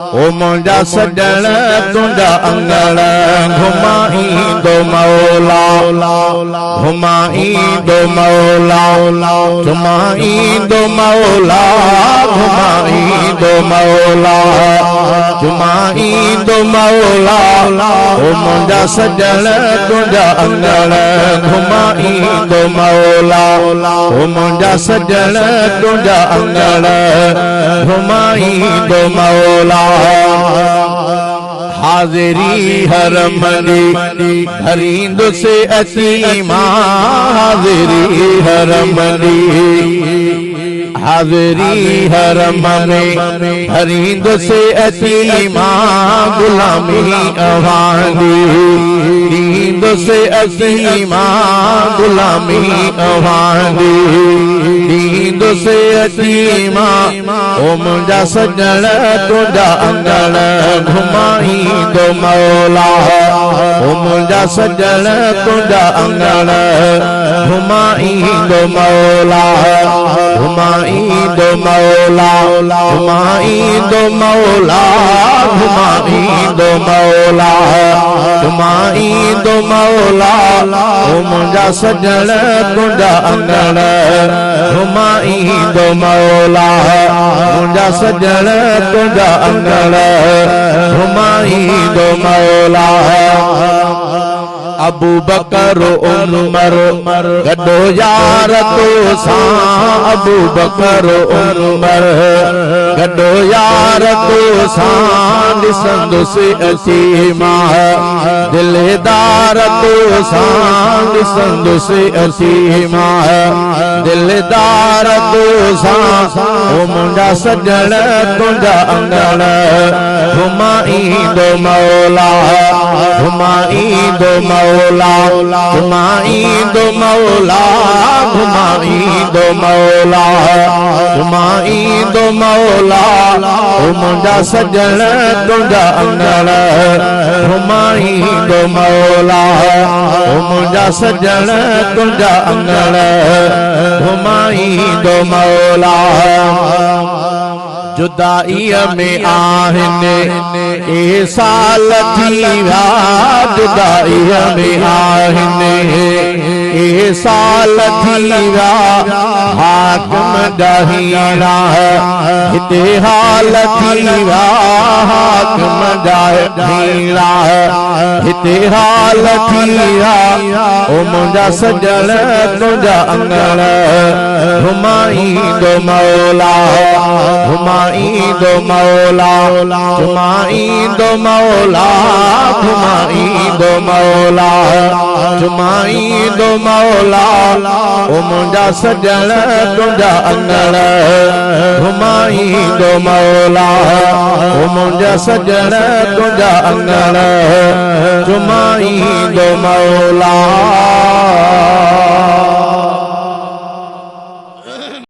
ओ मुंजा सजण तुंजा अंगण घुमाईंदो मौला घुमाईंदो मौला घुमाईंदो मौला घुमाईंदो मौला घुमाईंदो मौला ओ मुंजा सजण तुंजा अंगण घुमाईंदो मौला ओ मुंजा सजण तुंजा अंगण घुमाईंदो मौला हाज़िरी हरम दी हरिंदो से असीमा हाज़िरी हरम दी हाज़िरी हरम में हरिंदो से असीमा गुलामी अवांदी हिंदो से असीमा गुलामी अवांदी हिंदो से असीमा ओ मुंजा सजण तुंजा अंगण घुमाईंदो मौला ओ मुंजा सजण तुंजा अंगण घुमाईंदो मौला घुमाईंदो मौला घुमाईंदो मौला घुमाईंदो मौला घुमाईंदो मौला ओ मुंजा सजण तुंजा अंगण घुमाईंदो मौला मुंजा सजण तुंजा अंगण घुमाईंदो मौला अबू बकर उमर गडो यार तो सां अबू बकर उमर गडो यार तो सां ॾिसंदुसि असीमा दिलदार तो सां ॾिसंदुसि असीमा दिलदार तो सां ओ मुंजा सजण तुंजा अंगण घुमाईंदो मौला घुमाईंदो मौला घुमाईंदो मौला घुमाईंदो मौला घुमाईंदो मौला ओ मुंजा सजण तुंजा अंगण घुमाईंदो मौला ओ मुंजा सजण तुंजा अंगण घुमाईंदो मौला जुदाईअ में आहिनि ए साल थी विया जुदाईअ में आहिनि ए साल थी विया हाकिम ॾहींदा हिते हाल थी विया हाकिम ॾहींदा हिते हाल थी विया ओ मुंजा सजण तुंजा अंगण घुमाईंदो मौला घुमाईंदो मौला घुमाईंदो मौला घुमाईंदो मौला घुमाईंदो मौला ओ मुंजा सजण तुंजा अंगण घुमाईंदो मौला ओ मुंजा सजण तुंजा अंगण घुमाईंदो मौला।